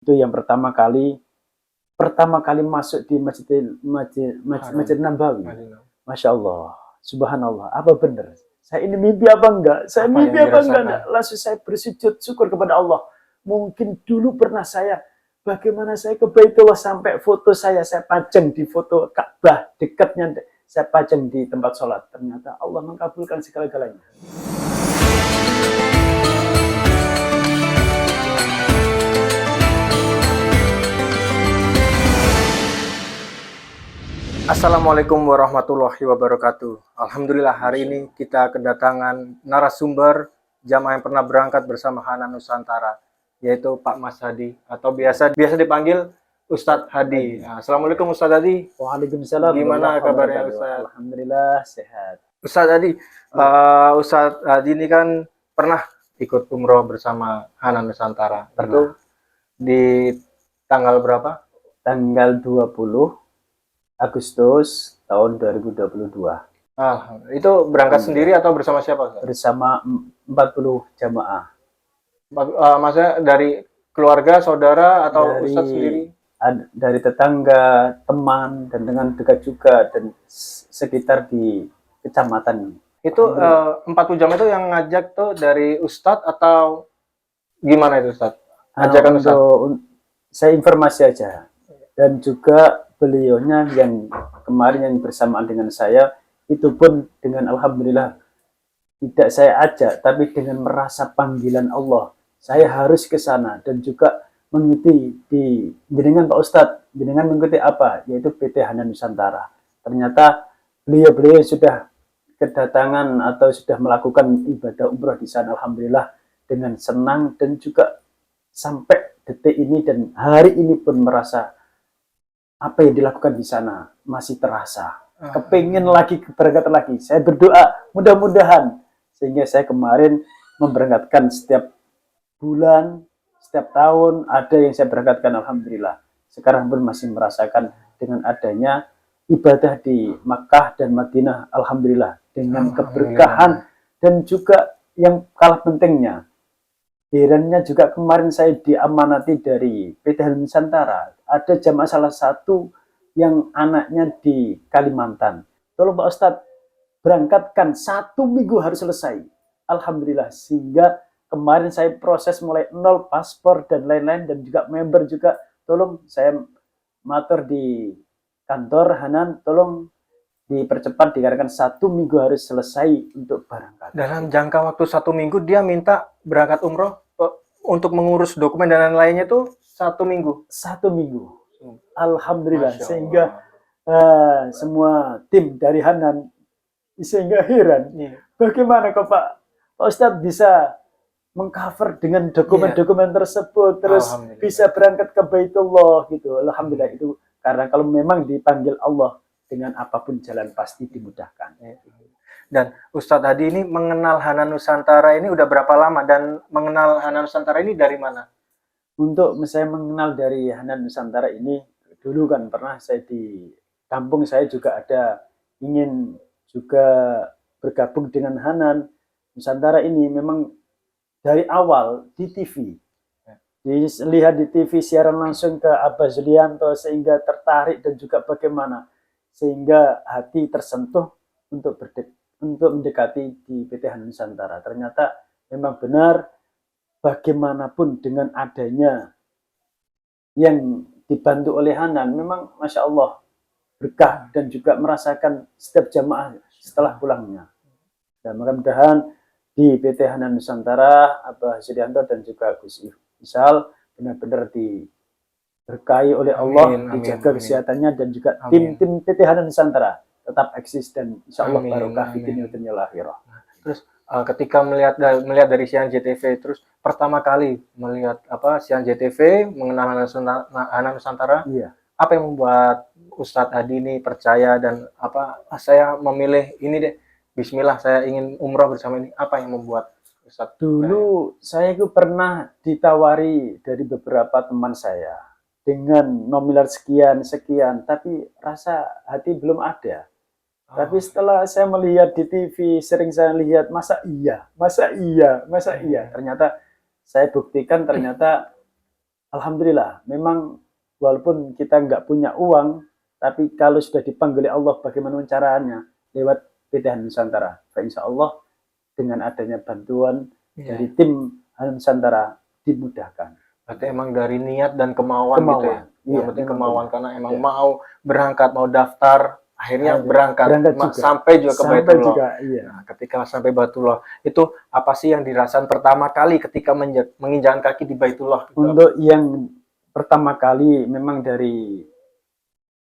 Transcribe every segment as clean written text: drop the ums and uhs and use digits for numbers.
Itu yang pertama kali masuk di Masjid Nabawi. Masya Allah, subhanallah, apa benar? Saya ini mimpi apa enggak? Saya Apa mimpi yang apa enggak? dirasakan? Langsung saya bersujud syukur kepada Allah. Mungkin dulu pernah saya, bagaimana saya ke Baitullah sampai foto saya pajang di foto Ka'bah dekatnya, saya pajang di tempat sholat. Ternyata Allah mengabulkan segala-galanya. Assalamualaikum warahmatullahi wabarakatuh. Alhamdulillah hari ini kita kedatangan narasumber jamaah yang pernah berangkat bersama Hanan Nusantara, yaitu Pak Mas Hadi atau biasa dipanggil Ustadz Hadi. Nah, Assalamualaikum Ustadz Hadi. Waalaikumsalam. Gimana kabarnya Ustadz? Alhamdulillah sehat. Ustadz Hadi, Ustadz Hadi ini kan pernah ikut umroh bersama Hanan Nusantara. Itu di tanggal berapa? Tanggal 20 Agustus tahun 2022. Itu berangkat sendiri atau bersama siapa? Bersama 40 jamaah. Maksudnya dari keluarga, saudara, atau Dari, Ustadz sendiri? Dari tetangga, teman, dan dengan dekat juga, dan sekitar di kecamatan. Itu 40 jamaah itu yang ngajak tuh dari Ustadz atau gimana itu Ustadz? Ajakan Ustadz? Saya informasi aja. Dan juga beliaunya yang kemarin yang bersamaan dengan saya, itu pun dengan alhamdulillah tidak saya ajak, tapi dengan merasa panggilan Allah, saya harus ke sana dan juga mengikuti di jenengan Pak Ustadz, jenengan mengikuti apa? Yaitu PT Hanan Nusantara. Ternyata beliau sudah kedatangan atau sudah melakukan ibadah umroh di sana, alhamdulillah dengan senang, dan juga sampai detik ini dan hari ini pun merasa apa yang dilakukan di sana masih terasa. Kepingin lagi, berangkat lagi. Saya berdoa mudah-mudahan, sehingga saya kemarin memberangkatkan setiap bulan, setiap tahun ada yang saya berangkatkan, alhamdulillah. Sekarang pun masih merasakan dengan adanya ibadah di Makkah dan Madinah, alhamdulillah, dengan keberkahan. Dan juga yang kalah pentingnya, herannya juga kemarin saya diamanati dari PT Hanan Nusantara, ada jamaah salah satu yang anaknya di Kalimantan. Tolong Pak Ustadz, berangkatkan 1 minggu harus selesai. Alhamdulillah, sehingga kemarin saya proses mulai nol paspor dan lain-lain, dan juga member juga. Tolong saya matur di kantor Hanan, tolong dipercepat, dikarenakan 1 minggu harus selesai untuk berangkat. Dalam jangka waktu 1 minggu dia minta berangkat umroh untuk mengurus dokumen dan lain-lainnya itu 1 minggu. 1 minggu. Alhamdulillah. Sehingga semua tim dari Hanan sehingga heran. Bagaimana kok Pak Ustadz bisa mengcover dengan dokumen-dokumen tersebut, terus bisa berangkat ke Baitullah gitu. Alhamdulillah, itu karena kalau memang dipanggil Allah, dengan apapun jalan pasti dimudahkan. Dan Ustadz Hadi ini mengenal Hanan Nusantara ini udah berapa lama, dan mengenal Hanan Nusantara ini dari mana? Untuk saya mengenal dari Hanan Nusantara ini, dulu kan pernah saya di kampung saya juga ada ingin juga bergabung dengan Hanan Nusantara ini. Memang dari awal di TV, dilihat di TV siaran langsung ke Abah Zulianto, sehingga tertarik dan juga bagaimana, sehingga hati tersentuh untuk mendekati di PT Hanan Nusantara. Ternyata memang benar, bagaimanapun dengan adanya yang dibantu oleh Hanan, memang Masya Allah berkah, dan juga merasakan setiap jamaah setelah pulangnya. Dan mudah-mudahan di PT Hanan Nusantara, Abah Zulianto dan juga Gus Isal benar-benar diberkahi oleh Allah, dijaga kesehatannya, dan juga tim-tim PT Hanan Nusantara tetap eksis, dan insya Allah barokah fi dunya wal akhirah. Terus ketika melihat dari siaran JTV, terus pertama kali melihat siaran JTV mengenal Hanan Nusantara, apa yang membuat Ustadz Hadi ini percaya dan saya memilih ini deh, Bismillah saya ingin umroh bersama ini? Apa yang membuat Ustadz? Dulu saya itu pernah ditawari dari beberapa teman saya dengan nominal sekian, tapi rasa hati belum ada. Tapi setelah saya melihat di TV, sering saya lihat, masa iya. Ternyata saya buktikan, ternyata alhamdulillah, memang walaupun kita nggak punya uang, tapi kalau sudah dipanggil Allah bagaimana caranya lewat PTH Nusantara. Insya Allah dengan adanya bantuan dari tim Nusantara dimudahkan. Berarti emang dari niat dan kemauan gitu ya. Yang penting kemauan karena emang mau berangkat, mau daftar, akhirnya berangkat juga. Sampai juga ke Baitullah. Juga, Nah, ketika sampai Baitullah, itu apa sih yang dirasakan pertama kali ketika menginjakan kaki di Baitullah? Untuk yang pertama kali memang dari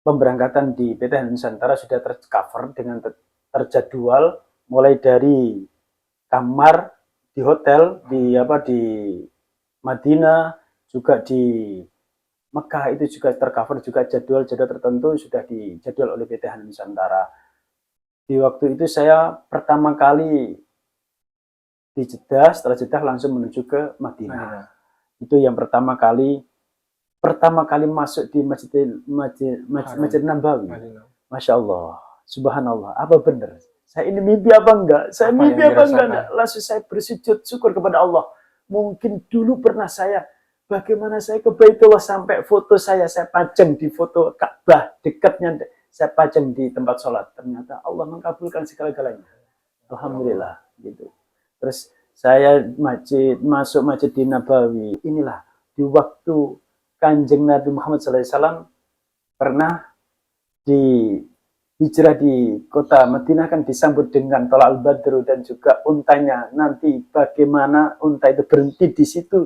pemberangkatan di PTH Nusantara sudah tercover dengan terjadwal, mulai dari kamar di hotel di Madinah, juga di Mekah itu juga tercover, juga jadwal-jadwal tertentu sudah dijadwal oleh PTH Nusantara. Di waktu itu saya pertama kali di Jeddah, setelah Jeddah langsung menuju ke Madinah. Itu yang pertama kali masuk di Masjid Nabawi. Masya Allah, subhanallah, apa benar? Saya ini mimpi apa enggak? Saya mimpi apa enggak? Langsung saya bersujud syukur kepada Allah. Mungkin dulu pernah saya, bagaimana saya ke Baitullah sampai foto saya pajang di foto Ka'bah dekatnya, saya pajang di tempat sholat. Ternyata Allah mengabulkan segala-galanya. Alhamdulillah gitu. Terus saya masuk Masjid Nabawi. Inilah di waktu Kanjeng Nabi Muhammad SAW pernah di hijrah di kota Madinah kan disambut dengan Tola'ul Badru, dan juga untanya nanti bagaimana unta itu berhenti di situ.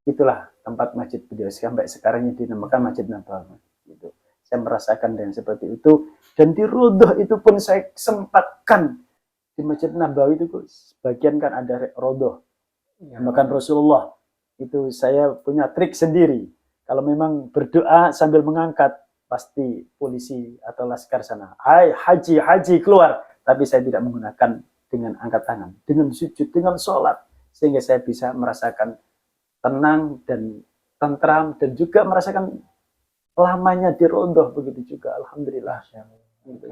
Itulah tempat masjid beliau sampai sekarang ini dinamakan Masjid Nabawi. Gitu. Saya merasakan dengan seperti itu, dan di Rodoh itu pun saya sempatkan di Masjid Nabawi itu sebagian kan ada Rodoh, makan Rasulullah. Itu saya punya trik sendiri. Kalau memang berdoa sambil mengangkat, pasti polisi atau laskar sana, hai haji keluar. Tapi saya tidak menggunakan dengan angkat tangan, dengan sujud, dengan sholat, sehingga saya bisa merasakan tenang dan tentram, dan juga merasakan lamanya di Rodoh begitu juga. Alhamdulillah.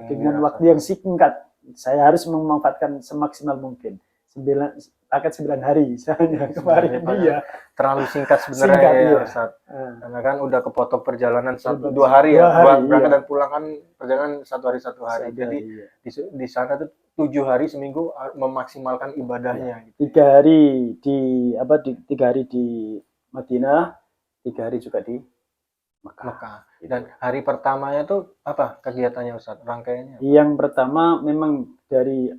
Dengan waktu yang singkat, saya harus memanfaatkan semaksimal mungkin. 9 hari misalnya kemarin dia terlalu singkat sebenarnya ya Ustaz. Karena kan udah kepotong perjalanan 1-2 hari ya, berangkat dan pulang kan perjalanan 1 hari. Jadi di sana tuh 7 hari seminggu memaksimalkan ibadahnya. 3 hari di 3 hari di Madinah, 3 hari juga di Mekah. Dan hari pertamanya tuh apa kegiatannya Ustaz? Rangkaiannya? Yang pertama memang dari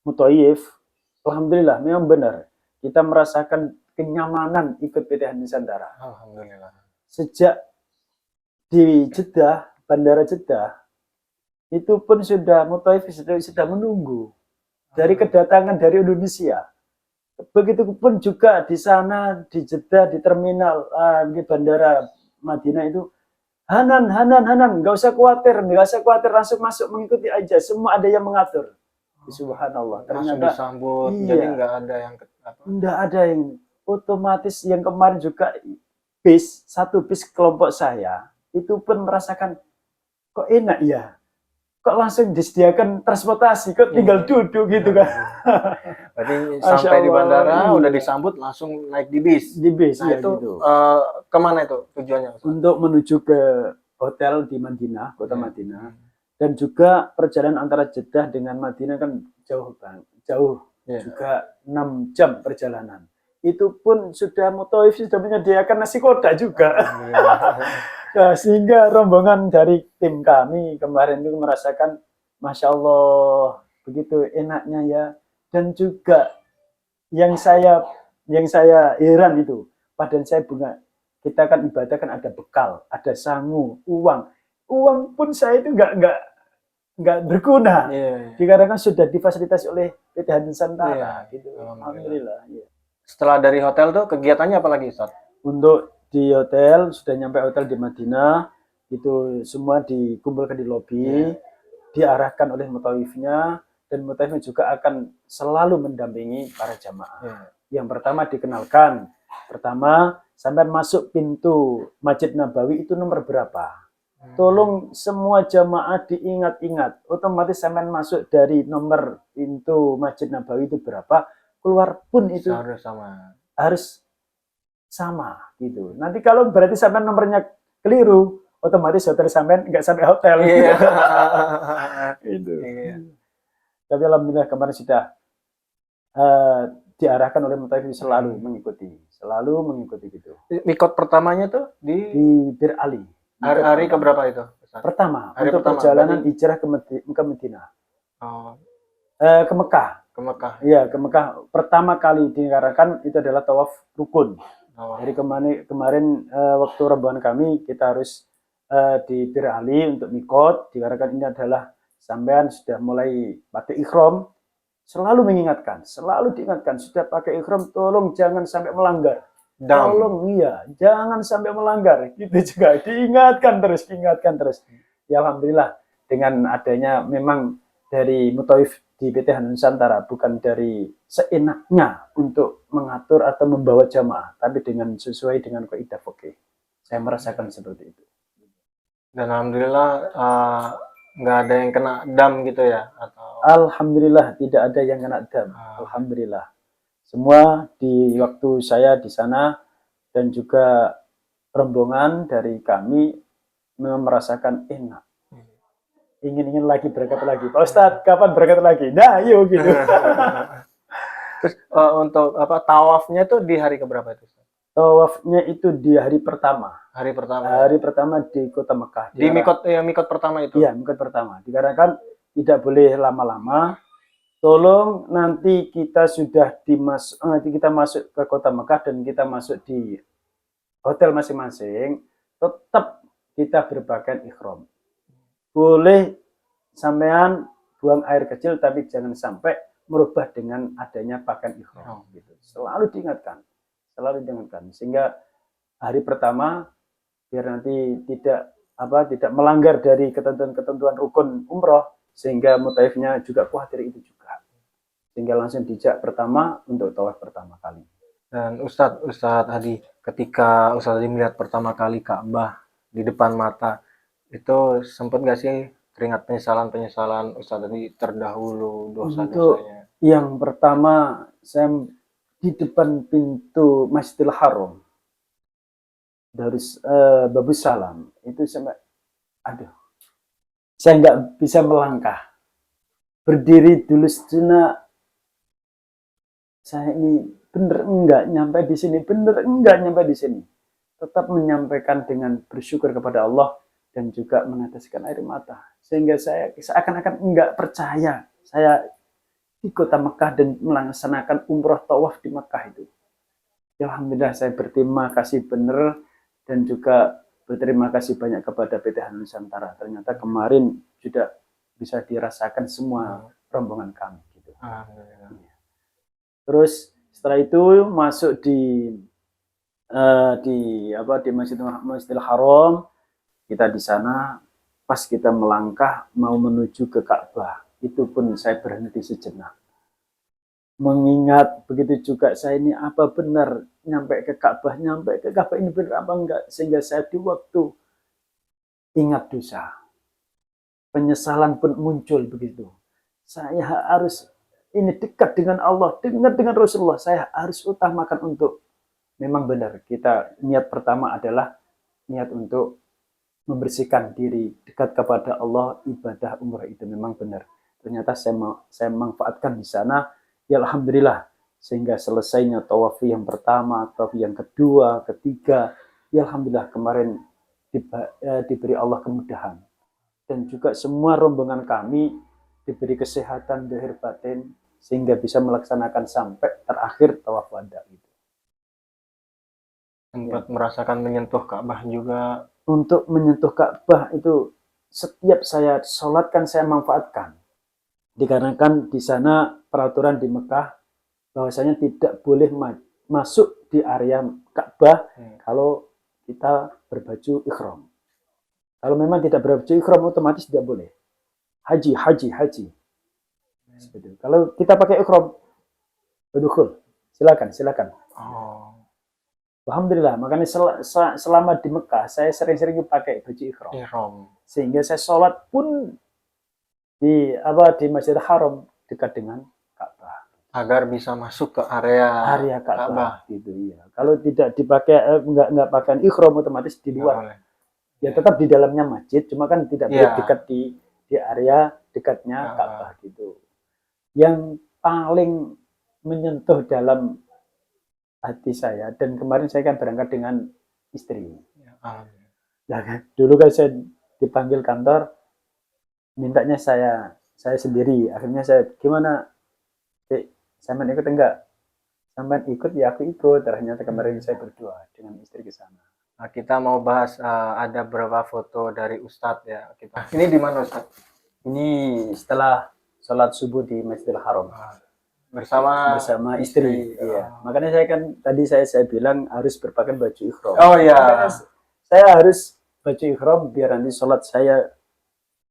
Muthaif. Alhamdulillah, memang benar. Kita merasakan kenyamanan ikut PTH Nusantara. Alhamdulillah. Sejak di Jeddah, Bandara Jeddah, itu pun sudah Muthaif sudah menunggu dari kedatangan dari Indonesia. Begitupun juga di sana, di Jeddah, di terminal, di Bandara Madinah itu, Hanan, nggak usah khawatir, langsung masuk mengikuti aja. Semua ada yang mengatur. Subhanallah, ternyata disambut, jadi nggak ada yang nggak ada yang otomatis. Yang kemarin juga satu bis kelompok saya itu pun merasakan kok enak ya, kok langsung disediakan transportasi, kok tinggal duduk gitu kan. Berarti sampai di bandara udah disambut langsung naik di bis. Nah, itu gitu. Kemana itu tujuannya? Untuk menuju ke hotel di Madinah, kota Madinah. Dan juga perjalanan antara Jeddah dengan Madinah kan jauh juga 6 jam perjalanan. Itu pun sudah Muthaif sudah menyediakan nasi koda juga. Nah, sehingga rombongan dari tim kami kemarin itu merasakan Masya Allah begitu enaknya ya. Dan juga yang saya heran itu, badan saya bunga. Kita kan ibadah kan ada bekal, ada sangu, uang pun saya itu nggak berguna. Dikarenakan sudah difasilitasi oleh PTH Nusantara. Gitu. Alhamdulillah. Setelah dari hotel tuh kegiatannya apa lagi Ustaz? Untuk di hotel, sudah nyampe hotel di Madinah, itu semua dikumpulkan di lobi, diarahkan oleh mutawifnya, dan mutawifnya juga akan selalu mendampingi para jamaah. Yang pertama dikenalkan, sampai masuk pintu Masjid Nabawi itu nomor berapa? Tolong semua jamaah diingat-ingat. Otomatis sampai masuk dari nomor pintu Masjid Nabawi itu berapa, keluar pun itu harus sama gitu. Nanti kalau berarti sampai nomornya keliru, otomatis hotel sampai nggak sampai hotel. Iya. Itu. Iya. Tapi alhamdulillah kemarin sudah uh, diarahkan oleh Mutaif selalu mengikuti gitu. Mikot pertamanya tuh Di Bir Ali. hari keberapa itu? Pertama, hari untuk pertama, perjalanan berarti... hijrah ke Madinah. Oh. Ke Mekah. Ke Mekah. Iya, ke Mekah. Pertama kali diarahkan itu adalah tawaf rukun. Oh. Jadi kemarin waktu rombongan kami kita harus di Bir Ali untuk mikot. Dikarenakan ini adalah sampean sudah mulai pakai ikhram, selalu mengingatkan, selalu diingatkan, sudah pakai ikhram tolong jangan sampai melanggar. Tolong iya, jangan sampai melanggar. Gitu juga diingatkan terus. Ya alhamdulillah dengan adanya memang dari Mutaif di PT Nusantara bukan dari seenaknya untuk mengatur atau membawa jamaah, tapi dengan sesuai dengan kaidah fikih. Saya merasakan seperti itu. Dan alhamdulillah nggak ada yang kena dam gitu ya? Atau... Alhamdulillah tidak ada yang kena dam. Alhamdulillah. Semua di waktu saya di sana dan juga rombongan dari kami memang merasakan enak. Ingin lagi berangkat lagi. Pak Ustadz, kapan berangkat lagi? Nah, yuk gitu. Terus untuk apa tawafnya tuh di hari keberapa itu? Tawafnya itu di hari pertama. Hari pertama. Hari pertama di kota Mekah. Di mikot pertama itu. Iya, mikot pertama. Dikarenakan tidak boleh lama-lama. Tolong nanti kita sudah kita masuk ke kota Mekah dan kita masuk di hotel masing-masing, tetap kita berpakaian ikhram. Boleh sampean buang air kecil tapi jangan sampai merubah dengan adanya pakaian ikhram gitu. Selalu diingatkan sehingga hari pertama biar nanti tidak melanggar dari ketentuan rukun umroh, sehingga Mutaifnya juga khawatir itu juga, sehingga langsung dijak pertama untuk tawaf pertama kali. Dan Ustadz Hadi, ketika Ustadz Hadi melihat pertama kali Ka'bah di depan mata, itu sempat nggak sih teringat penyesalan Ustadz Hadi terdahulu, dosa-dosanya? Yang pertama, saya di depan pintu Masjidil Haram dari Babus Salam itu sampai saya nggak bisa melangkah, berdiri dulu sejenak. Saya ini bener enggak nyampe di sini, tetap menyampaikan dengan bersyukur kepada Allah dan juga meneteskan air mata, sehingga saya seakan-akan enggak percaya saya di kota Mekah dan melaksanakan umroh tawaf di Mekah itu. Ya, alhamdulillah saya berterima kasih benar dan juga berterima kasih banyak kepada PT Nusantara. Ternyata kemarin sudah bisa dirasakan semua rombongan kami gitu. Terus setelah itu masuk di Masjidil Haram. Kita di sana pas kita melangkah mau menuju ke Ka'bah, itu pun saya berhenti sejenak. Mengingat begitu juga saya ini apa benar nyampe ke Ka'bah ini benar apa enggak, sehingga saya di waktu ingat dosa, penyesalan pun muncul begitu. Saya harus ini dekat dengan Allah, dekat dengan Rasulullah, saya harus utamakan untuk memang benar kita niat pertama adalah niat untuk membersihkan diri dekat kepada Allah, ibadah umrah itu memang benar. Ternyata saya manfaatkan di sana, ya alhamdulillah, sehingga selesainya tawaf yang pertama, tawaf yang kedua, ketiga, ya alhamdulillah kemarin diberi Allah kemudahan. Dan juga semua rombongan kami diberi kesehatan zahir batin sehingga bisa melaksanakan sampai terakhir tawaf wada itu. Sempat merasakan menyentuh Ka'bah juga. Untuk menyentuh Ka'bah itu setiap saya sholatkan saya manfaatkan. Dikarenakan di sana peraturan di Mekah bahwasanya tidak boleh masuk di area Ka'bah kalau kita berbaju ikhram. Kalau memang tidak berbaju ikhram otomatis tidak boleh. Haji. Kalau kita pakai ikhram, silakan. Alhamdulillah, makanya selama di Mekah saya sering-sering pakai baju ikhram. Sehingga saya sholat pun di Masjidil Haram dekat dengan Ka'bah. agar bisa masuk ke area area Ka'bah. Ka'bah gitu ya. Kalau tidak dipakai nggak pakaian ihram otomatis di Nggak luar. boleh. Ya tetap di dalamnya masjid, cuma kan tidak boleh Iya. dekat di area dekatnya Ka'bah gitu. Yang paling menyentuh dalam hati saya, dan kemarin saya kan berangkat dengan istri. Ya kan? Dulu kan saya dipanggil kantor, mintanya saya sendiri. Akhirnya saya gimana? Sampean ikut enggak? Sampean ikut ya aku ikut. Ternyata kemarin saya berdua dengan istri ke sana. Nah, kita mau bahas ada beberapa foto dari Ustadz ya. Ini di mana Ustadz? Ini setelah sholat subuh di Masjidil Haram. Bersama istri. Iya. Makanya saya kan tadi saya bilang harus berpakaian baju ihram. Oh iya. Makanya saya harus baju ihram biar nanti sholat saya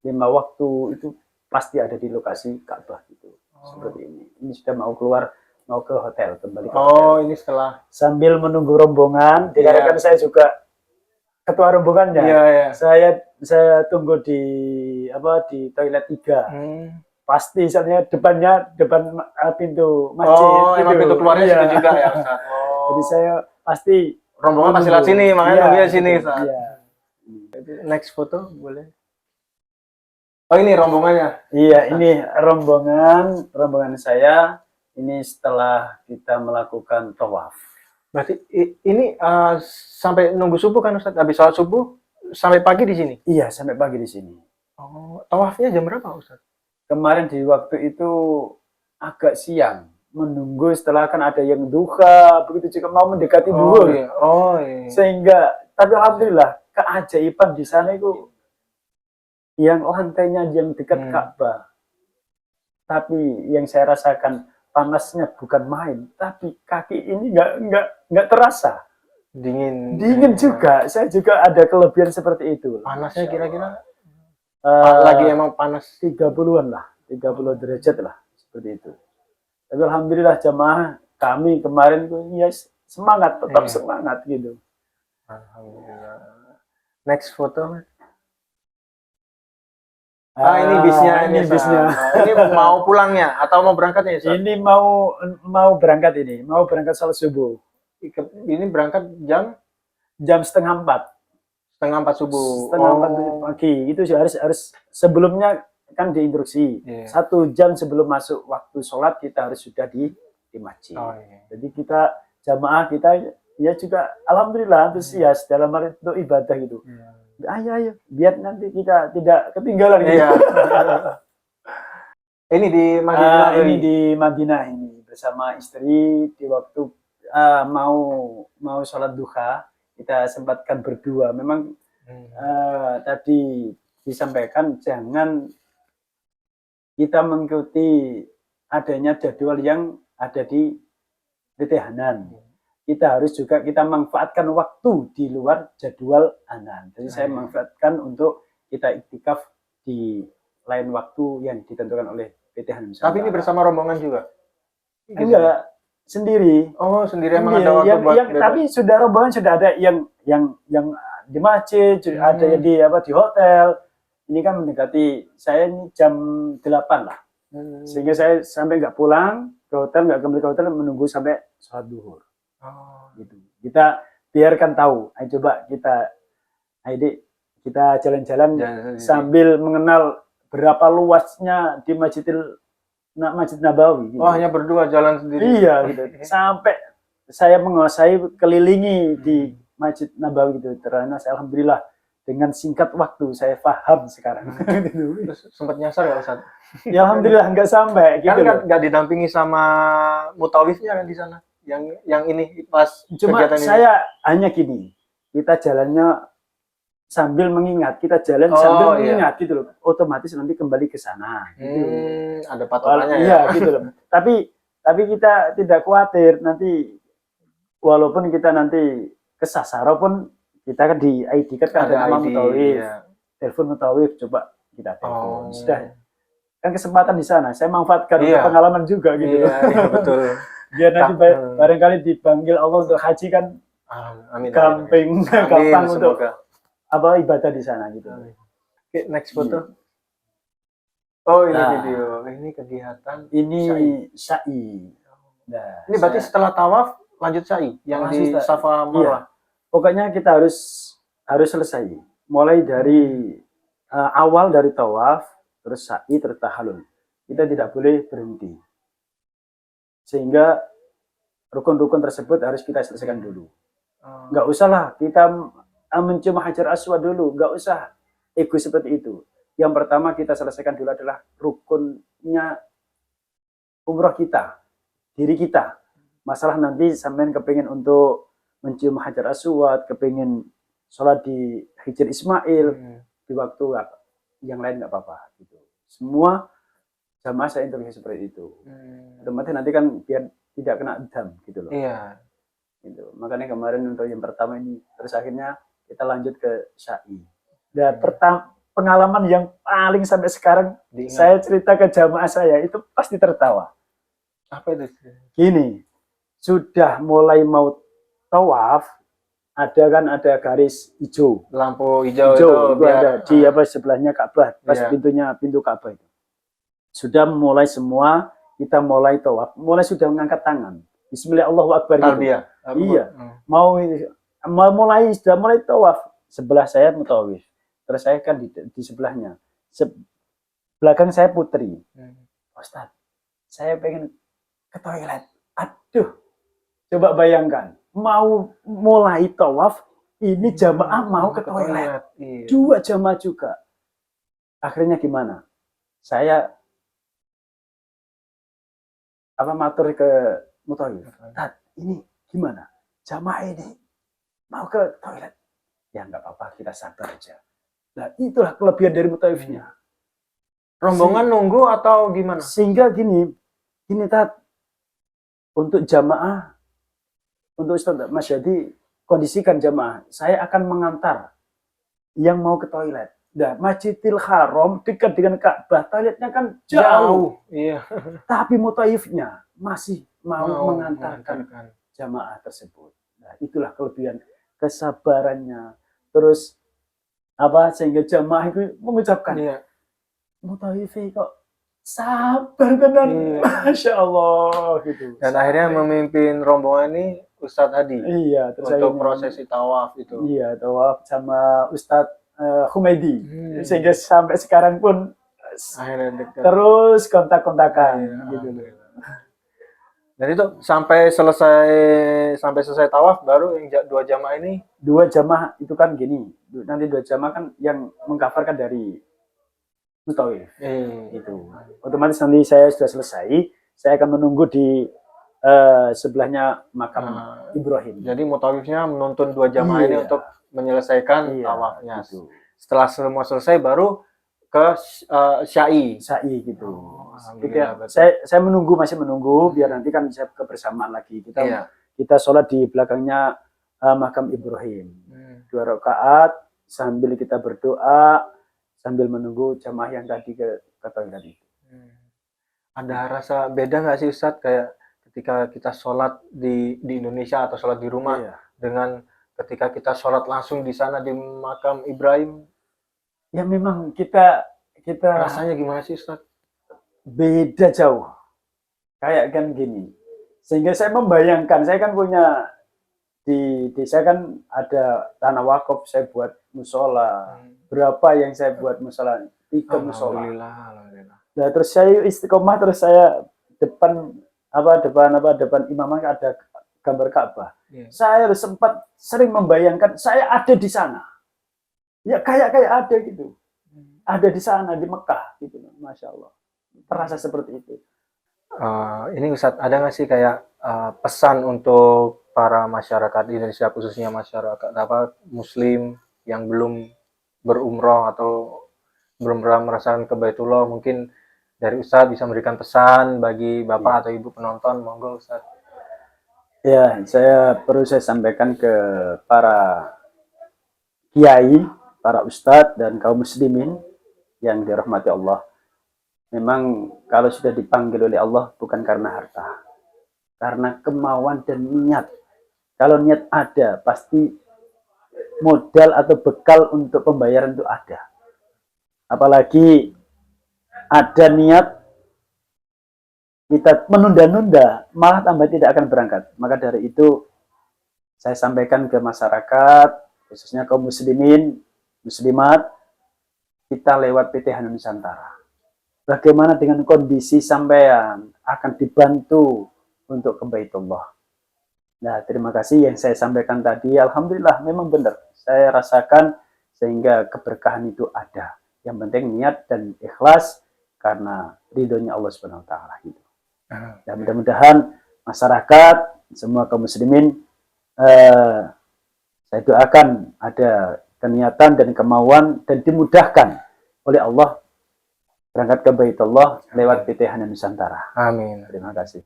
5 waktu itu pasti ada di lokasi Ka'bah gitu. Seperti ini. Ini sudah mau keluar, mau ke hotel, kembali ke hotel. Ini setelah sambil menunggu rombongan, dikarenakan saya juga ketua rombongannya. Saya tunggu di toilet 3. Pasti misalnya depan pintu masjid. Emang pintu keluarnya situ juga ya Ustaz. Jadi saya pasti rombongan pasti lewat sini, makanya nunggunya sini Ustaz. Iya. Next foto boleh. Oh ini rombongannya. Iya, ini rombongan saya. Ini setelah kita melakukan tawaf. Berarti ini sampai nunggu subuh kan Ustaz? Habis sholat subuh sampai pagi di sini? Iya, sampai pagi di sini. Tawafnya jam berapa Ustaz? Kemarin di waktu itu agak siang, menunggu setelah kan ada yang duha, begitu juga mau mendekati duhur. Iya. Sehingga, tapi alhamdulillah keajaiban di sana itu yang lantainya yang dekat Ka'bah. Tapi yang saya rasakan panasnya bukan main, tapi kaki ini nggak terasa. Dingin juga. Saya juga ada kelebihan seperti itu. Panasnya kira-kira lagi emang panas 30-an lah, 30 derajat lah, seperti itu. Tapi alhamdulillah jamaah kami kemarin itu ya semangat, tetap semangat gitu. Alhamdulillah. Next foto. Ini bisnya, ini bisnya. Ini mau pulangnya atau mau berangkatnya ya? Ini mau berangkat salat subuh. Ini berangkat jam 3:30. 3:30 subuh. 3:30 pagi. Itu harus sebelumnya kan diinstruksi. 1 jam sebelum masuk waktu sholat kita harus sudah di masjid. Jadi kita jamaah kita ya juga alhamdulillah antusias dalam hal untuk ibadah gitu. Ayo biar nanti kita tidak ketinggalan gitu. Ini di Madinah. Ini di Madinah ini bersama istri di waktu mau sholat duha. Kita sempatkan berdua. Memang tadi disampaikan jangan kita mengikuti adanya jadwal yang ada di Hanan. Kita harus juga kita manfaatkan waktu di luar jadwal Hanan. Jadi saya manfaatkan untuk kita iktikaf di lain waktu yang ditentukan oleh PT Hanan. Tapi ini bersama rombongan juga? Enggak. Sendiri. Sendiri emang ada waktu buat tapi sudah rombongan sudah ada yang di masjid, ada yang di hotel. Ini kan mendekati saya ini jam 8 lah. Sehingga saya sampai nggak pulang ke hotel, nggak kembali ke hotel menunggu sampai sholat duhur. Gitu. Kita biarkan tahu. Ayo coba kita jalan-jalan sambil mengenal berapa luasnya di Masjid Nabawi. Gitu. Hanya berdua jalan sendiri. Iya, gitu. Sampai saya menguasai kelilingi di Masjid Nabawi gitu. Ternyata saya alhamdulillah dengan singkat waktu saya paham sekarang. Terus sempat nyasar ya Ustaz? Ya alhamdulillah nggak sampai. Gitu kan nggak didampingi sama mutawifnya kan di sana. Yang ini pas cuma saya hanya gini. Kita jalannya sambil mengingat, kita jalan sambil mengingat gitu loh. Otomatis nanti kembali ke sana. Gitu. Ada patokannya ya. Gitu loh. Tapi kita tidak khawatir nanti walaupun kita nanti kesasar pun kita kan di ID kan ada nama mutawif. Telepon mutawif coba kita telepon. Sudah. Kan kesempatan di sana. Saya manfaatkan pengalaman juga gitu loh. Iya, betul. Biar nanti barangkali dipanggil Allah untuk haji kan gampang untuk ibadah di sana gitu. Oke, next foto. Oh, ini Nah. video. Ini kegiatan. Ini Sa'i. sa'i. Nah, Ini berarti setelah tawaf lanjut sa'i yang di Langsung Safa iya. Marwah. Pokoknya kita harus selesai. Mulai dari awal dari tawaf, terus sa'i, terus tahallul. Kita tidak boleh berhenti. Sehingga rukun-rukun tersebut harus kita selesaikan dulu. Nggak usah lah kita mencium hajar aswad dulu, nggak usah ego seperti itu. Yang pertama kita selesaikan dulu adalah rukunnya umroh kita, diri kita. Masalah nanti sampean kepingin untuk mencium hajar aswad, kepingin sholat di Hijr Ismail, di waktu yang lain nggak apa-apa. Gitu. Semua jamaah saya instruksi seperti itu. Otomatis nanti kan biar tidak kena dam gitu loh. Iya. Gitu. Makanya kemarin untuk yang pertama ini, terus akhirnya kita lanjut ke sa'i. Dan pengalaman yang paling sampai sekarang saya cerita ke jamaah saya itu pasti tertawa. Apa itu? Gini, sudah mulai mau tawaf, ada garis hijau, lampu hijau itu biar ada di sebelahnya Ka'bah, pas pintu Ka'bah itu. Sudah mulai semua, kita mulai tawaf, sudah mengangkat tangan. Bismillah Allahu Akbar gitu. Iya. Mau sudah mulai tawaf. Sebelah saya mutawif. Terus saya kan di sebelahnya. Belakang saya putri. Ustaz, saya pengen ke toilet. Aduh. Coba bayangkan, mau mulai tawaf, ini jamaah mau ke toilet. Dua jamaah juga. Akhirnya gimana? Saya matur ke mutawif. Ini gimana? Jamaah ini mau ke toilet. Ya nggak apa-apa, kita sabar aja. Nah itulah kelebihan dari mutawifnya. Rombongan nunggu atau gimana? Sehingga gini Tat, untuk jamaah, untuk Ustaz Mas Yadi, kondisikan jamaah, saya akan mengantar yang mau ke toilet. Nah, Masjidil Haram dekat dengan Ka'bah, toiletnya kan jauh. Iya. Tapi mutawifnya masih mau mengantarkan jamaah tersebut. Nah, itulah kelebihan kesabarannya. Terus sehingga jamaah itu mengucapkan, mutawif kok sabar kan, masya Allah gitu. Dan akhirnya memimpin rombongan ini Ustadz Hadi. Iya, terus untuk prosesi tawaf itu. Iya, tawaf sama Ustadz Humaydi. Sehingga sampai sekarang pun akhirnya terus kontak-kontakan gitu loh. Dan itu sampai selesai tawaf baru yang dua jamaah ini. Dua jamaah itu kan gini, nanti dua jamaah kan yang mengcoverkan dari mutawif. Itu. Otomatis nanti saya sudah selesai, saya akan menunggu di sebelahnya makam Ibrahim. Jadi mutawifnya menuntun dua jamaah ini untuk menyelesaikan tawafnya. Gitu. Setelah semua selesai baru ke sa'i gitu. Saya masih menunggu biar nanti kan bisa kebersamaan lagi. Kita sholat di belakangnya makam Ibrahim. 2 rakaat sambil kita berdoa sambil menunggu jamaah yang tadi ke toilet itu. Ada rasa beda nggak sih Ustadz kayak ketika kita sholat di Indonesia atau sholat di rumah dengan ketika kita sholat langsung di sana di makam Ibrahim? Ya memang kita rasanya gimana sih Ustaz? Beda jauh. Kayak kan gini. Sehingga saya membayangkan, saya kan punya di desa kan ada tanah wakaf, saya buat musola. Berapa yang saya buat musola? 3 musola. Alhamdulillah. Nah, terus saya istiqomah, terus saya depan imamah ada gambar Ka'bah. Saya sempat sering membayangkan saya ada di sana. Ya kayak ada gitu. Ada di sana di Mekah gitu, masya Allah. Terasa seperti itu. Ini Ustadz, ada nggak sih kayak pesan untuk para masyarakat Indonesia, khususnya masyarakat Muslim yang belum berumroh atau belum pernah merasakan ke Baitullah, mungkin dari Ustadz bisa memberikan pesan bagi Bapak atau Ibu penonton, monggo Ustadz. Ya, perlu saya sampaikan ke para kiai, para ustadz dan kaum muslimin yang dirahmati Allah. Memang kalau sudah dipanggil oleh Allah bukan karena harta, karena kemauan dan niat. Kalau niat ada, pasti modal atau bekal untuk pembayaran itu ada. Apalagi ada niat kita menunda-nunda, malah tambah tidak akan berangkat. Maka dari itu saya sampaikan ke masyarakat, khususnya kaum muslimin, muslimat, kita lewat PT Hanan Nusantara. Bagaimana dengan kondisi sampean akan dibantu untuk ke Baitullah. Nah, terima kasih yang saya sampaikan tadi. Alhamdulillah, memang benar. Saya rasakan sehingga keberkahan itu ada. Yang penting niat dan ikhlas karena ridhonya Allah Subhanahu wa taala gitu. Dan mudah-mudahan masyarakat, semua kaum muslimin, saya doakan ada keniatan dan kemauan dan dimudahkan oleh Allah berangkat ke Baitullah lewat PT Hanan Nusantara. Amin. Terima kasih.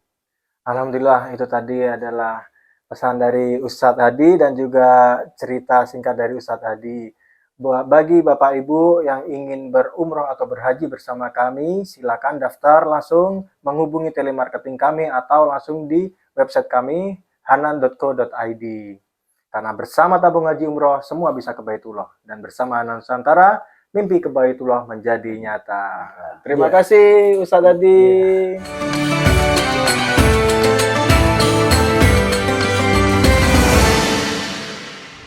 Alhamdulillah, itu tadi adalah pesan dari Ustadz Hadi dan juga cerita singkat dari Ustadz Hadi. Bagi Bapak Ibu yang ingin berumroh atau berhaji bersama kami, silakan daftar langsung menghubungi telemarketing kami atau langsung di website kami hanan.co.id. Karena bersama tabung haji umroh semua bisa ke Baitullah, dan bersama Hanan Nusantara mimpi ke Baitullah menjadi nyata. Terima kasih Ustadz Hadi.